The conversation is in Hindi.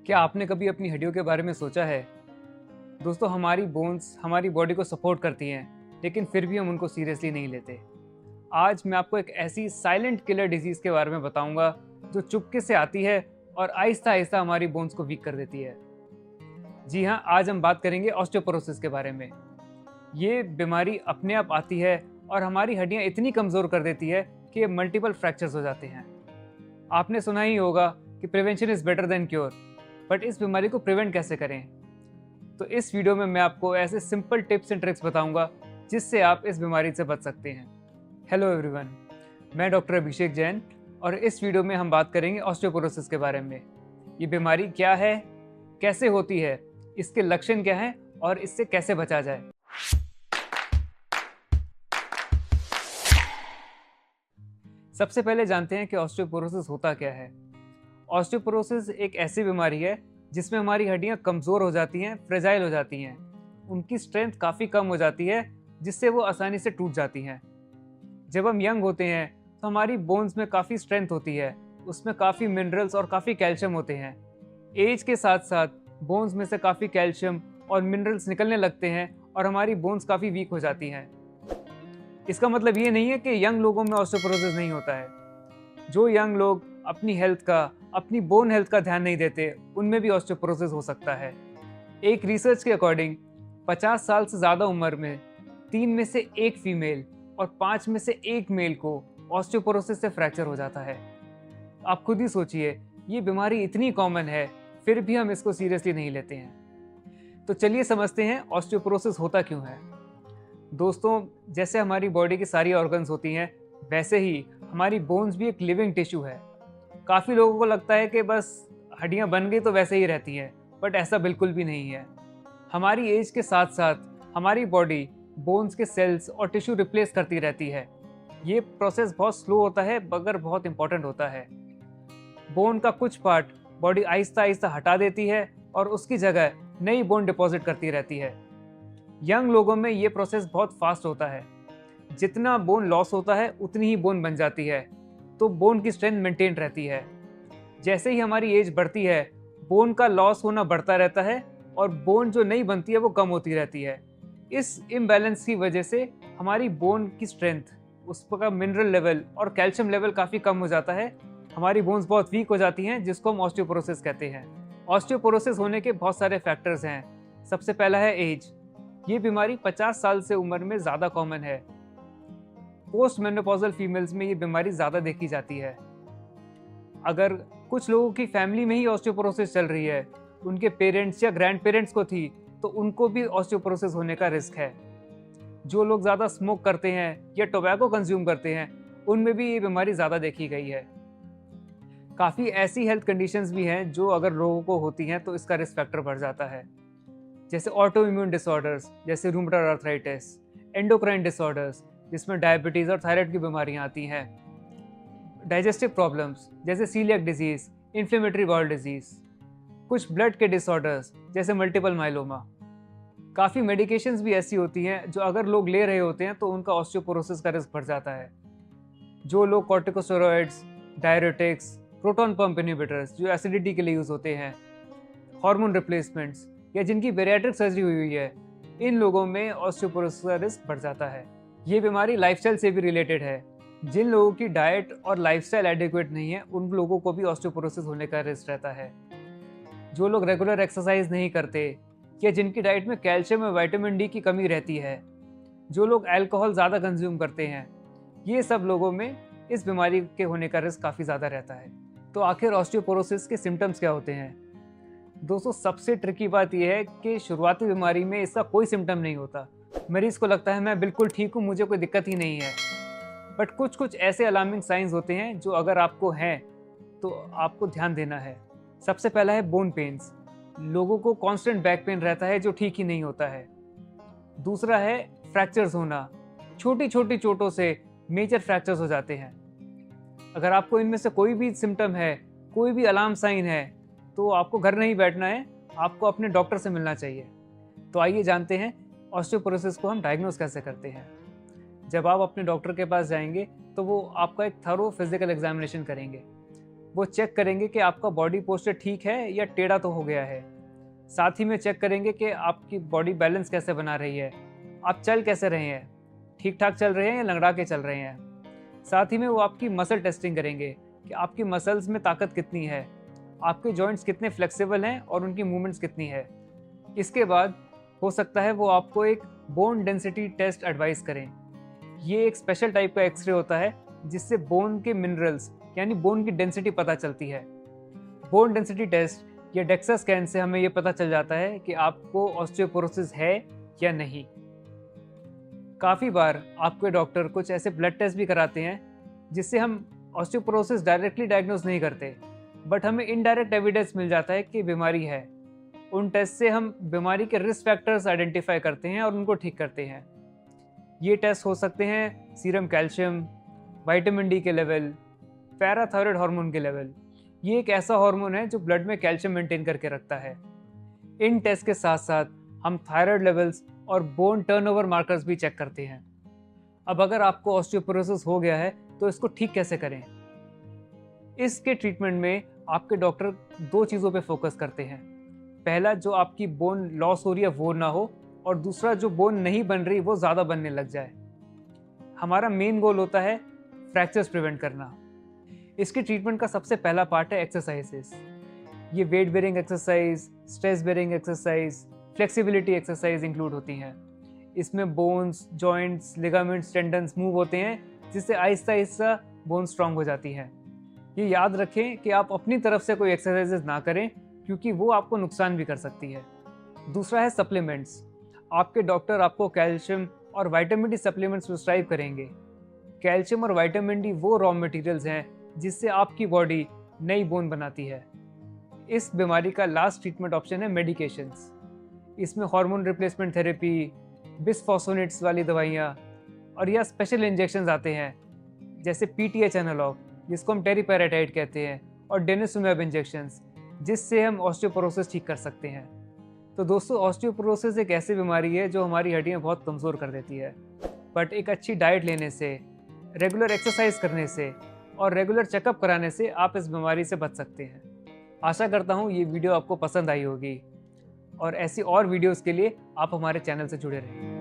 क्या आपने कभी अपनी हड्डियों के बारे में सोचा है? दोस्तों, हमारी बोन्स हमारी बॉडी को सपोर्ट करती हैं, लेकिन फिर भी हम उनको सीरियसली नहीं लेते। आज मैं आपको एक ऐसी साइलेंट किलर डिजीज़ के बारे में बताऊंगा जो चुपके से आती है और आहिस्ता आहिस्ता हमारी बोन्स को वीक कर देती है। जी हाँ, आज हम बात करेंगे ऑस्टियोपोरोसिस के बारे में। ये बीमारी अपने आप आती है और हमारी हड्डियाँ इतनी कमज़ोर कर देती है कि मल्टीपल फ्रैक्चर्स हो जाते हैं। आपने सुना ही होगा कि prevention is better than cure, but इस बीमारी को प्रिवेंट कैसे करें? तो इस वीडियो में मैं आपको ऐसे सिंपल टिप्स एंड ट्रिक्स बताऊंगा जिससे आप इस बीमारी से बच सकते हैं। हेलो एवरीवन, मैं डॉक्टर अभिषेक जैन और इस वीडियो में हम बात करेंगे ऑस्टियोपोरोसिस के बारे में। ये बीमारी क्या है, कैसे होती है, इसके लक्षण क्या हैं और इससे कैसे बचा जाए। सबसे पहले जानते हैं कि ऑस्टियोपोरोसिस होता क्या है। ऑस्टियोपोरोसिस एक ऐसी बीमारी है जिसमें हमारी हड्डियां कमज़ोर हो जाती हैं, फ्रेजाइल हो जाती हैं। उनकी स्ट्रेंथ काफ़ी कम हो जाती है जिससे वो आसानी से टूट जाती हैं। जब हम यंग होते हैं तो हमारी बोन्स में काफ़ी स्ट्रेंथ होती है, उसमें काफ़ी मिनरल्स और काफ़ी कैल्शियम होते हैं। एज के साथ साथ बोन्स में से काफ़ी कैल्शियम और मिनरल्स निकलने लगते हैं और हमारी बोन्स काफ़ी वीक हो जाती हैं। इसका मतलब ये नहीं है कि यंग लोगों में ऑस्टियोपोरोसिस नहीं होता है। जो यंग लोग अपनी हेल्थ का, अपनी बोन हेल्थ का ध्यान नहीं देते, उनमें भी ऑस्टियोपोरोसिस हो सकता है। एक रिसर्च के अकॉर्डिंग 50 साल से ज़्यादा उम्र में 3 में से 1 फीमेल और 5 में से 1 मेल को ऑस्टियोपोरोसिस से फ्रैक्चर हो जाता है। आप खुद ही सोचिए, ये बीमारी इतनी कॉमन है, फिर भी हम इसको सीरियसली नहीं लेते हैं। तो चलिए समझते हैं ऑस्टियोपोरोसिस होता क्यों है। दोस्तों, जैसे हमारी बॉडी की सारी ऑर्गन्स होती हैं, वैसे ही हमारी बोन्स भी एक लिविंग टिश्यू है। काफ़ी लोगों को लगता है कि बस हड्डियां बन गई तो वैसे ही रहती हैं, बट ऐसा बिल्कुल भी नहीं है। हमारी एज के साथ साथ हमारी बॉडी बोन्स के सेल्स और टिश्यू रिप्लेस करती रहती है। ये प्रोसेस बहुत स्लो होता है मगर बहुत इंपॉर्टेंट होता है। बोन का कुछ पार्ट बॉडी आहिस्ता आहिस्ता हटा देती है और उसकी जगह नई बोन डिपॉजिट करती रहती है। यंग लोगों में ये प्रोसेस बहुत फास्ट होता है। जितना बोन लॉस होता है उतनी ही बोन बन जाती है, तो बोन की स्ट्रेंथ मेंटेन रहती है। जैसे ही हमारी एज बढ़ती है, बोन का लॉस होना बढ़ता रहता है और बोन जो नई बनती है वो कम होती रहती है। इस इम्बैलेंस की वजह से हमारी बोन की स्ट्रेंथ, उसका मिनरल लेवल और कैल्शियम लेवल काफ़ी कम हो जाता है। हमारी बोन्स बहुत वीक हो जाती हैं, जिसको हम ऑस्टियोपोरोसिस कहते हैं। ऑस्टियोपोरोसिस होने के बहुत सारे फैक्टर्स हैं। सबसे पहला है एज। ये बीमारी 50 साल से उम्र में ज़्यादा कॉमन है। पोस्ट मेनोपॉजल फीमेल्स में ये बीमारी ज़्यादा देखी जाती है। अगर कुछ लोगों की फैमिली में ही ऑस्टियोपोरोसिस चल रही है, उनके पेरेंट्स या ग्रैंड पेरेंट्स को थी, तो उनको भी ऑस्टियोपोरोसिस होने का रिस्क है। जो लोग ज़्यादा स्मोक करते हैं या टोबैको कंज्यूम करते हैं, उनमें भी ये बीमारी ज़्यादा देखी गई है। काफ़ी ऐसी हेल्थ कंडीशंस भी हैं जो अगर लोगों को होती हैं तो इसका रिस्क फैक्टर बढ़ जाता है, जैसे ऑटो इम्यून डिसऑर्डर्स जैसे रूमेटॉइड आर्थराइटिस, एंडोक्राइन डिसऑर्डर्स जिसमें डायबिटीज़ और थायराइड की बीमारियां आती हैं, डाइजेस्टिव प्रॉब्लम्स जैसे celiac disease, inflammatory bowel disease, कुछ ब्लड के डिसऑर्डर्स जैसे मल्टीपल माइलोमा। काफ़ी मेडिकेशंस भी ऐसी होती हैं जो अगर लोग ले रहे होते हैं तो उनका ऑस्टियोपोरोसिस का रिस्क बढ़ जाता है। जो लोग corticosteroids, diuretics, proton pump inhibitors जो एसिडिटी के लिए यूज़ होते हैं, हार्मोन रिप्लेसमेंट्स या जिनकी बेरियाट्रिक सर्जरी हुई हुई है, इन लोगों में ऑस्टियोपोरोसिस का रिस्क बढ़ जाता है। ये बीमारी लाइफस्टाइल से भी रिलेटेड है। जिन लोगों की डाइट और लाइफस्टाइल एडिक्वेट नहीं है, उन लोगों को भी ऑस्टियोपोरोसिस होने का रिस्क रहता है। जो लोग रेगुलर एक्सरसाइज नहीं करते या जिनकी डाइट में कैल्शियम और विटामिन डी की कमी रहती है, जो लोग अल्कोहल ज़्यादा कंज्यूम करते हैं, ये सब लोगों में इस बीमारी के होने का रिस्क काफ़ी ज़्यादा रहता है। तो आखिर ऑस्टियोपोरोसिस के सिम्टम्स क्या होते हैं? दोस्तों, सबसे ट्रिकी बात यह है कि शुरुआती बीमारी में इसका कोई सिम्टम नहीं होता। मरीज को लगता है मैं बिल्कुल ठीक हूँ, मुझे कोई दिक्कत ही नहीं है। बट कुछ कुछ ऐसे अलार्मिंग साइंस होते हैं जो अगर आपको हैं तो आपको ध्यान देना है। सबसे पहला है बोन पेन्स। लोगों को कांस्टेंट बैक पेन रहता है जो ठीक ही नहीं होता है। दूसरा है फ्रैक्चर्स होना। छोटी छोटी चोटों से मेजर फ्रैक्चर्स हो जाते हैं। अगर आपको इनमें से कोई भी सिम्टम है, कोई भी अलार्म साइन है, तो आपको घर नहीं बैठना है, आपको अपने डॉक्टर से मिलना चाहिए। तो आइए जानते हैं ऑस्टियोपोरोसिस को हम डायग्नोस कैसे करते हैं। जब आप अपने डॉक्टर के पास जाएंगे तो वो आपका एक थरो फिजिकल एग्जामिनेशन करेंगे। वो चेक करेंगे कि आपका बॉडी पोस्चर ठीक है या टेढ़ा तो हो गया है। साथ ही में चेक करेंगे कि आपकी बॉडी बैलेंस कैसे बना रही है, आप चल कैसे रहे हैं, ठीक ठाक चल रहे हैं या लंगड़ा के चल रहे हैं। साथ ही में वो आपकी मसल टेस्टिंग करेंगे कि आपकी मसल्स में ताकत कितनी है, आपके जॉइंट्स कितने फ्लेक्सिबल हैं और उनकी मूवमेंट्स कितनी है। इसके बाद हो सकता है वो आपको एक बोन डेंसिटी टेस्ट एडवाइस करें। ये एक स्पेशल टाइप का एक्सरे होता है जिससे बोन के मिनरल्स यानी बोन की डेंसिटी पता चलती है। बोन डेंसिटी टेस्ट या डेक्सा स्कैन से हमें ये पता चल जाता है कि आपको ऑस्टियोपोरोसिस है या नहीं। काफ़ी बार आपके डॉक्टर कुछ ऐसे ब्लड टेस्ट भी कराते हैं जिससे हम ऑस्टियोपोरोसिस डायरेक्टली डायग्नोज नहीं करते, बट हमें इनडायरेक्ट एविडेंस मिल जाता है कि बीमारी है। उन टेस्ट से हम बीमारी के रिस्क फैक्टर्स आइडेंटिफाई करते हैं और उनको ठीक करते हैं। ये टेस्ट हो सकते हैं सीरम कैल्शियम, विटामिन डी के लेवल, पैराथायरॉयड हार्मोन के लेवल। ये एक ऐसा हार्मोन है जो ब्लड में कैल्शियम मेंटेन करके रखता है। इन टेस्ट के साथ साथ हम थायराइड लेवल्स और बोन टर्नओवर मार्कर्स भी चेक करते हैं। अब अगर आपको ऑस्टियोपोरोसिस हो गया है तो इसको ठीक कैसे करें? इसके ट्रीटमेंट में आपके डॉक्टर 2 चीज़ों पे फोकस करते हैं। पहला, जो आपकी बोन लॉस हो रही है वो ना हो, और दूसरा, जो बोन नहीं बन रही वो ज़्यादा बनने लग जाए। हमारा मेन गोल होता है फ्रैक्चर्स प्रिवेंट करना। इसकी ट्रीटमेंट का सबसे पहला पार्ट है एक्सरसाइजेस। ये weight bearing exercise, stress bearing exercise, flexibility exercise include होती हैं। इसमें bones, joints, ligaments, tendons move होते हैं जिससे आहिस्ता आहिस्ता बोन स्ट्रांग हो जाती है। ये याद रखें कि आप अपनी तरफ से कोई एक्सरसाइजेस ना करें क्योंकि वो आपको नुकसान भी कर सकती है। दूसरा है सप्लीमेंट्स। आपके डॉक्टर आपको कैल्शियम और विटामिन डी सप्लीमेंट्स प्रिस्क्राइब करेंगे। कैल्शियम और विटामिन डी वो रॉ मटेरियल्स हैं जिससे आपकी बॉडी नई बोन बनाती है। इस बीमारी का लास्ट ट्रीटमेंट ऑप्शन है मेडिकेशंस। इसमें हार्मोन रिप्लेसमेंट थेरेपी, बिस्फॉस्फोनेट्स वाली दवाइयाँ और या स्पेशल इंजेक्शंस आते हैं जैसे पीटीएच एनालॉग जिसको हम टेरिपेराटाइड कहते हैं, और डेनिसुमैब इंजेक्शंस जिससे हम ऑस्टियोपोरोसिस ठीक कर सकते हैं। तो दोस्तों, ऑस्टियोपोरोसिस एक ऐसी बीमारी है जो हमारी हड्डियाँ बहुत कमज़ोर कर देती है, बट एक अच्छी डाइट लेने से, रेगुलर एक्सरसाइज करने से और रेगुलर चेकअप कराने से आप इस बीमारी से बच सकते हैं। आशा करता हूँ ये वीडियो आपको पसंद आई होगी, और ऐसी और वीडियोस के लिए आप हमारे चैनल से जुड़े रहें।